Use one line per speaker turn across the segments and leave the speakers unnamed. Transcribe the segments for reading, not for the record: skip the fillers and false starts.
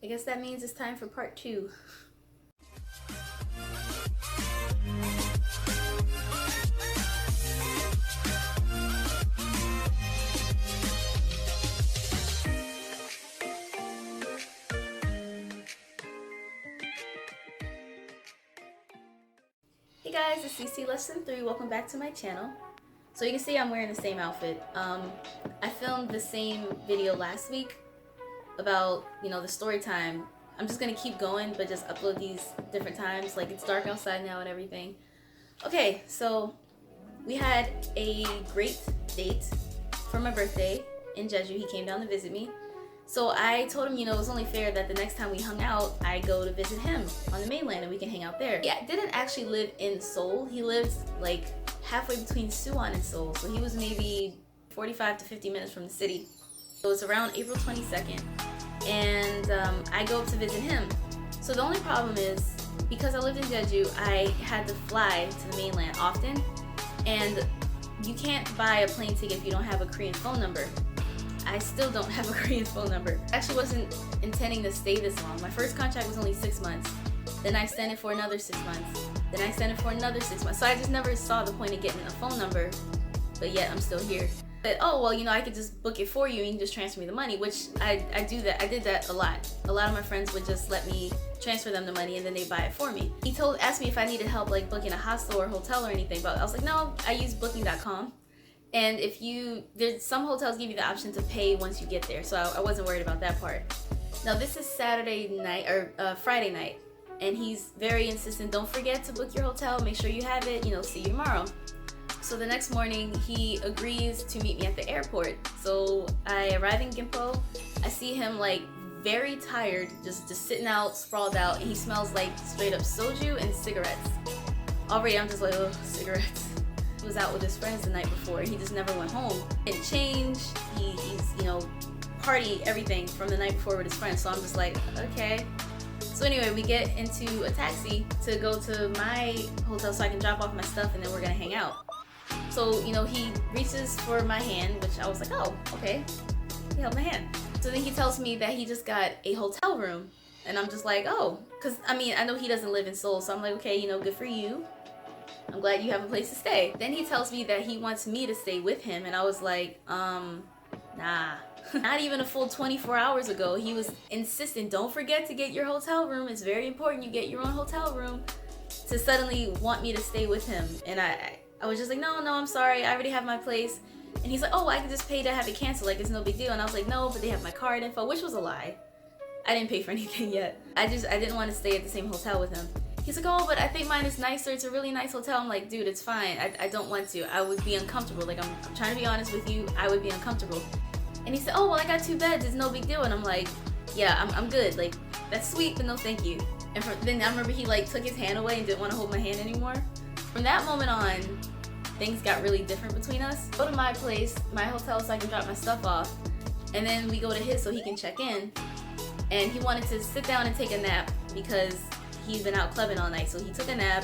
I guess that means it's time for part 2. Hey guys, it's CC Lesson 3. Welcome back to my channel. So you can see I'm wearing the same outfit. I filmed the same video last week about, the story time. I'm just gonna keep going, but just upload these different times. Like, it's dark outside now and everything. Okay, so we had a great date for my birthday in Jeju. He came down to visit me. So I told him, it was only fair that the next time we hung out, I go to visit him on the mainland and we can hang out there. Yeah, didn't actually live in Seoul. He lived like halfway between Suwon and Seoul. So he was maybe 45 to 50 minutes from the city. It was around April 22nd. And I go up to visit him. So the only problem is, because I lived in Jeju, I had to fly to the mainland often. And you can't buy a plane ticket if you don't have a Korean phone number. I still don't have a Korean phone number. I actually wasn't intending to stay this long. My first contract was only 6 months. Then I extended for another 6 months. Then I extended for another 6 months. So I just never saw the point of getting a phone number, but yet I'm still here. But oh, well, I could just book it for you and you can just transfer me the money, which I do that. I did that a lot. A lot of my friends would just let me transfer them the money and then they buy it for me. He asked me if I needed help like booking a hostel or hotel or anything, but I was like, no, I use booking.com. And there's some hotels give you the option to pay once you get there, so I wasn't worried about that part. Now this is Saturday night, or Friday night, and he's very insistent, don't forget to book your hotel, make sure you have it, see you tomorrow. So the next morning, he agrees to meet me at the airport. So I arrive in Gimpo, I see him like very tired, just sitting out, sprawled out, and he smells like straight up soju and cigarettes. Already I'm just like, oh, cigarettes. He was out with his friends the night before. He just never went home. Didn't change. He's party everything from the night before with his friends. So I'm just like, okay. So anyway, we get into a taxi to go to my hotel so I can drop off my stuff and then we're gonna hang out. So, he reaches for my hand, which I was like, oh, okay. He held my hand. So then he tells me that he just got a hotel room. And I'm just like, oh, because I know he doesn't live in Seoul. So I'm like, okay, good for you. I'm glad you have a place to stay. Then he tells me that he wants me to stay with him, and I was like, nah. Not even a full 24 hours ago, he was insistent, don't forget to get your hotel room. It's very important you get your own hotel room, to suddenly want me to stay with him. And I was just like, no, I'm sorry, I already have my place. And he's like, oh, I can just pay to have it canceled, like it's no big deal. And I was like, no, but they have my card info, which was a lie. I didn't pay for anything yet. I didn't want to stay at the same hotel with him. He's like, oh, but I think mine is nicer. It's a really nice hotel. I'm like, dude, it's fine. I don't want to. I would be uncomfortable. Like, I'm trying to be honest with you. I would be uncomfortable. And he said, oh, well, I got 2 beds. It's no big deal. And I'm like, yeah, I'm good. Like, that's sweet, but no thank you. And then I remember he, took his hand away and didn't want to hold my hand anymore. From that moment on, things got really different between us. Go to my place, my hotel, so I can drop my stuff off. And then we go to his so he can check in. And he wanted to sit down and take a nap because he'd been out clubbing all night, so he took a nap.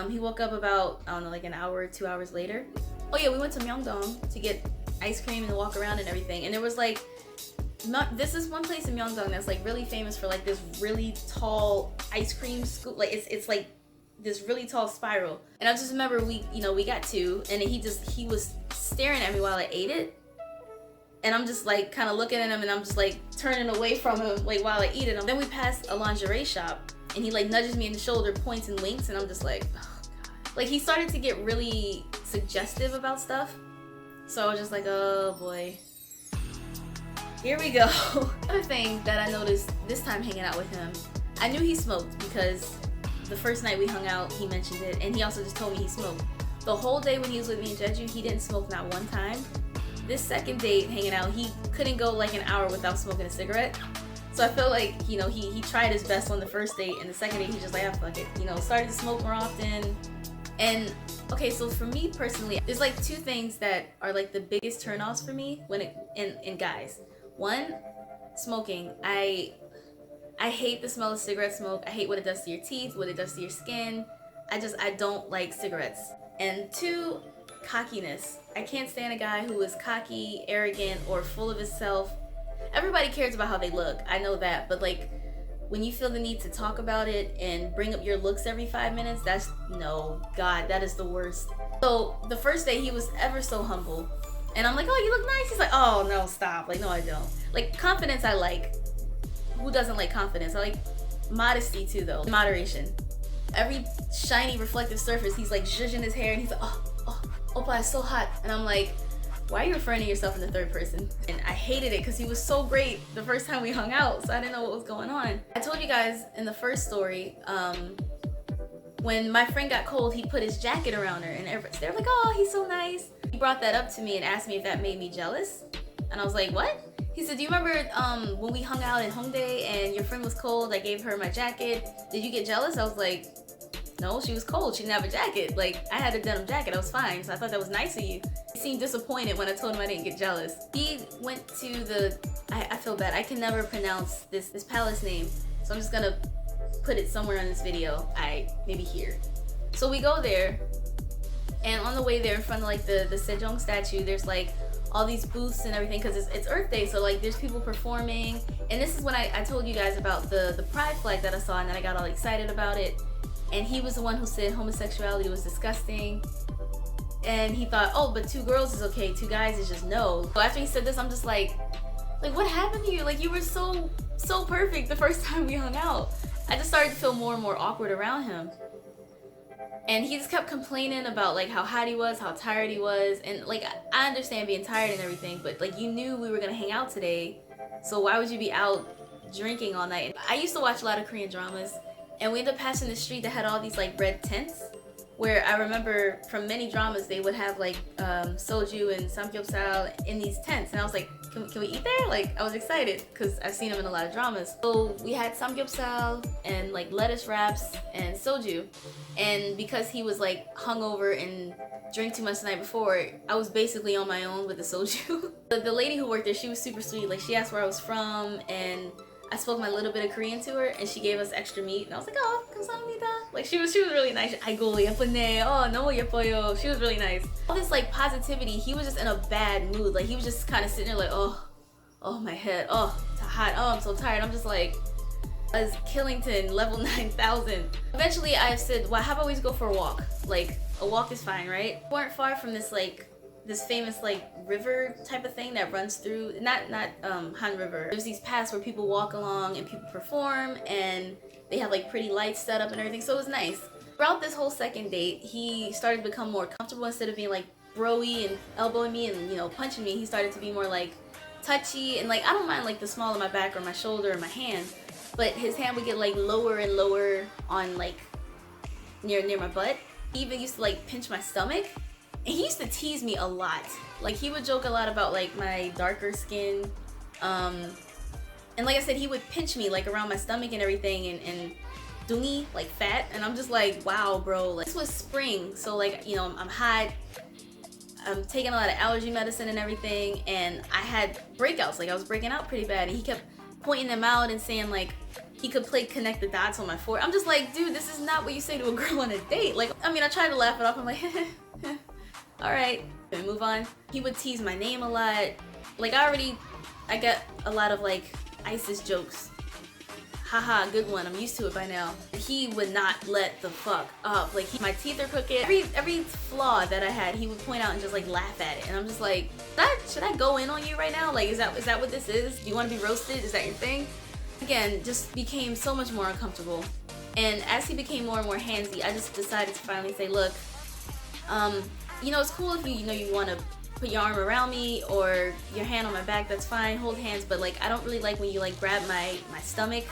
He woke up about, I don't know, like an hour or 2 hours later. Oh yeah, we went to Myeongdong to get ice cream and walk around and everything. And there was this is one place in Myeongdong that's really famous for this really tall ice cream scoop. It's like this really tall spiral. And I just remember we got 2, and he was staring at me while I ate it. And I'm just kind of looking at him, and I'm just turning away from him while I eat it. And then we passed a lingerie shop. And he nudges me in the shoulder, points and winks, and I'm just like, oh god. He started to get really suggestive about stuff. So I was just like, oh boy. Here we go. Another thing that I noticed this time hanging out with him, I knew he smoked because the first night we hung out, he mentioned it, and he also just told me he smoked. The whole day when he was with me in Jeju, he didn't smoke not one time. This second date hanging out, he couldn't go an hour without smoking a cigarette. So I feel like, he tried his best on the first date, and the second date, he's just like, ah, fuck it. Started to smoke more often. And, okay, so for me personally, there's 2 things that are the biggest turnoffs for me in guys. One, smoking. I hate the smell of cigarette smoke. I hate what it does to your teeth, what it does to your skin. I don't like cigarettes. And 2, cockiness. I can't stand a guy who is cocky, arrogant, or full of himself. everybody cares about how they look. I know that, but like when you feel the need to talk about it and bring up your looks every 5 minutes, that's no, God, that is the worst. So the first day he was ever so humble. And I'm like, oh, you look nice. He's like, oh, no, stop. Like, no, I don't. Like, confidence I like. Who doesn't like confidence? I like modesty too, though. Moderation. Every shiny reflective surface, he's like zhuzhing his hair and he's like, oh, Oppa, it's so hot. And I'm like, why are you referring to yourself in the third person? And I hated it because he was so great the first time we hung out, so I didn't know what was going on. I told you guys in the first story, when my friend got cold, he put his jacket around her and they're like, oh, he's so nice. He brought that up to me and asked me if that made me jealous. And I was like, what? He said, do you remember when we hung out in Hongdae and your friend was cold? I gave her my jacket. Did you get jealous? I was like, no, she was cold. She didn't have a jacket. Like, I had a denim jacket. I was fine. So I thought that was nice of you. He seemed disappointed when I told him I didn't get jealous. He went to the, I feel bad. I can never pronounce this palace name. So I'm just gonna put it somewhere in this video. Maybe here. So we go there. And on the way there in front of like the Sejong statue, there's like all these booths and everything because it's Earth Day. So like there's people performing. And this is when I told you guys about the pride flag that I saw and then I got all excited about it. And he was the one who said homosexuality was disgusting. And he thought, oh, but 2 girls is okay, 2 guys is just no. So after he said this, I'm just like what happened to you? Like you were so perfect the first time we hung out. I just started to feel more and more awkward around him. And he just kept complaining about like how hot he was, how tired he was. And like I understand being tired and everything, but like you knew we were gonna hang out today. So why would you be out drinking all night? I used to watch a lot of Korean dramas. And we ended up passing the street that had all these like red tents where I remember from many dramas they would have like soju and samgyeopsal in these tents. And I was like, can we eat there? Like I was excited because I've seen them in a lot of dramas. So we had samgyeopsal and like lettuce wraps and soju. And because he was like hungover and drank too much the night before, I was basically on my own with the soju. The lady who worked there, she was super sweet. Like she asked where I was from and I spoke my little bit of Korean to her and she gave us extra meat and I was like, oh, 감사합니다. Like she was really nice. 아이고 예쁘네. Oh, 너무 예뻐요. She was really nice. All this like positivity, he was just in a bad mood. Like he was just kind of sitting there like, oh my head. Oh, it's hot. Oh, I'm so tired. I'm just like, as Killington, level 9,000. Eventually I said, well, how about we just go for a walk? Like a walk is fine, right? We weren't far from this famous like river type of thing that runs through, not Han River. There's these paths where people walk along and people perform and they have like pretty lights set up and everything, so it was nice. Throughout this whole second date, he started to become more comfortable. Instead of being like bro-y and elbowing me and, you know, punching me, he started to be more like touchy and like I don't mind like the small of my back or my shoulder or my hand, but his hand would get like lower and lower on like near my butt. He even used to like pinch my stomach. And he used to tease me a lot. Like he would joke a lot about like my darker skin. And like I said, he would pinch me like around my stomach and everything and dungy, like fat. And I'm just like, wow, bro. Like, this was spring. So like, you know, I'm hot. I'm taking a lot of allergy medicine and everything. And I had breakouts. Like I was breaking out pretty bad. And he kept pointing them out and saying like, he could play connect the dots on my forehead. I'm just like, dude, this is not what you say to a girl on a date. Like, I mean, I tried to laugh it off. I'm like, alright, move on. He would tease my name a lot. Like I got a lot of like ISIS jokes. Haha, good one, I'm used to it by now. He would not let the fuck up. Like my teeth are crooked. Every flaw that I had, he would point out and just like laugh at it. And I'm just like, should I go in on you right now? Like is that what this is? Do you want to be roasted? Is that your thing? Again, just became so much more uncomfortable. And as he became more and more handsy, I just decided to finally say, look, you know, it's cool if you want to put your arm around me or your hand on my back, that's fine, hold hands, but like I don't really like when you like grab my stomach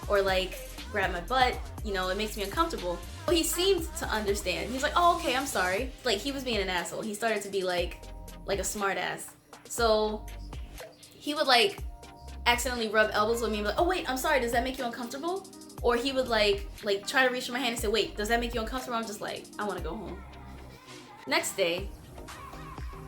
or like grab my butt, you know, it makes me uncomfortable. Well, he seemed to understand. He's like, oh, okay, I'm sorry. Like he was being an asshole. He started to be like a smart ass. So he would like accidentally rub elbows with me and be like, oh wait, I'm sorry, does that make you uncomfortable? Or he would like try to reach for my hand and say, wait, does that make you uncomfortable? I'm just like, I want to go home. Next day,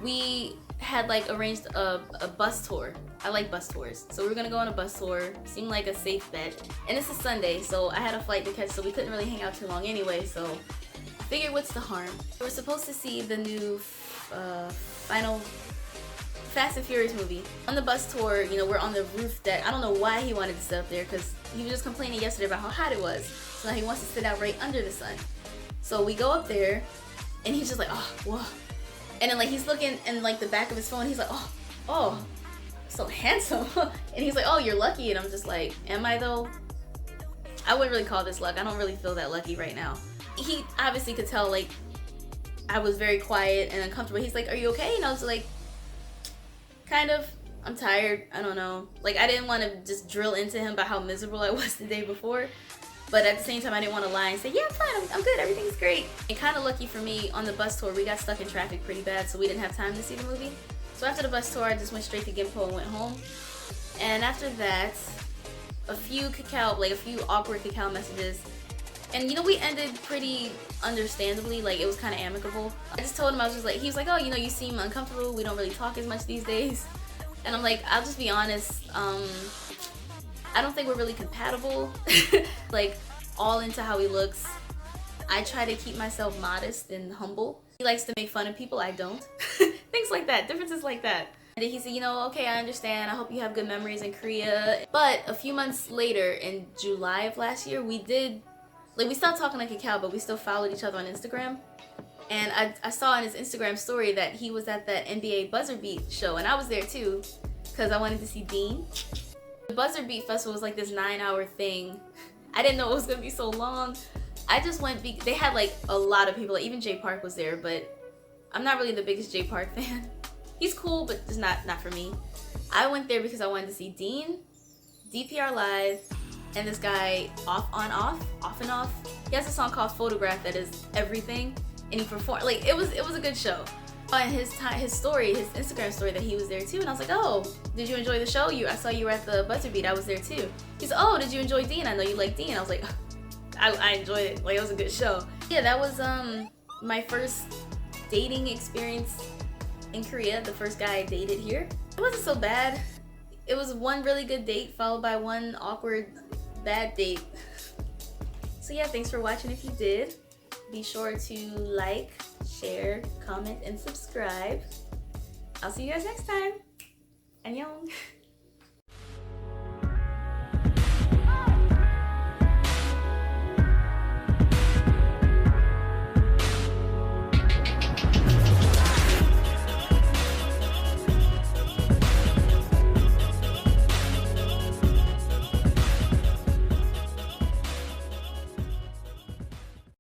we had like arranged a bus tour. I like bus tours. So we were gonna go on a bus tour. Seemed like a safe bet. And it's a Sunday, so I had a flight to catch, so we couldn't really hang out too long anyway, so I figured what's the harm? We were supposed to see the new Final Fast and Furious movie. On the bus tour, you know, we're on the roof deck. I don't know why he wanted to sit up there, because he was just complaining yesterday about how hot it was. So now he wants to sit out right under the sun. So we go up there, and he's just like, oh, whoa. And then like he's looking in like the back of his phone. He's like, oh, so handsome. And he's like, oh, you're lucky. And I'm just like, am I though? I wouldn't really call this luck. I don't really feel that lucky right now. He obviously could tell like I was very quiet and uncomfortable. He's like, are you okay? And I was like, kind of. I'm tired. I don't know. Like, I didn't want to just drill into him about how miserable I was the day before. But at the same time, I didn't want to lie and say, yeah, I'm fine. I'm good. Everything's great. And kind of lucky for me, on the bus tour, we got stuck in traffic pretty bad, so we didn't have time to see the movie. So after the bus tour, I just went straight to Gimpo and went home. And after that, a few awkward cacao messages. And you know, we ended pretty understandably, like it was kind of amicable. I just told him, he was like, oh, you know, you seem uncomfortable. We don't really talk as much these days. And I'm like, I'll just be honest, I don't think we're really compatible. Like, all into how he looks. I try to keep myself modest and humble. He likes to make fun of people, I don't. Things like that, differences like that. And he said, you know, okay, I understand. I hope you have good memories in Korea. But a few months later, in July of last year, we stopped talking like Kakao, but we still followed each other on Instagram. And I saw in his Instagram story that he was at that NBA Buzzer Beat show, and I was there too, because I wanted to see Dean. The Buzzer Beat Festival was like this 9-hour thing. I didn't know it was gonna be so long. I just went, they had like a lot of people, like even Jay Park was there, but I'm not really the biggest Jay Park fan. He's cool, but just not for me. I went there because I wanted to see Dean, DPR Live, and this guy Off and Off. He has a song called Photograph that is everything, and he performed, like it was a good show. On his Instagram story, that he was there too, and I was like, oh, did you enjoy the show? I saw you were at the Buzzer Beat. I was there too. He's like, oh, did you enjoy Dean? I know you like Dean. I was like, I enjoyed it. Like, it was a good show. Yeah, that was my first dating experience in Korea. The first guy I dated here. It wasn't so bad. It was one really good date followed by one awkward bad date. So yeah, thanks for watching. If you did, be sure to like, share, comment, and subscribe. I'll see you guys next time. Annyeong.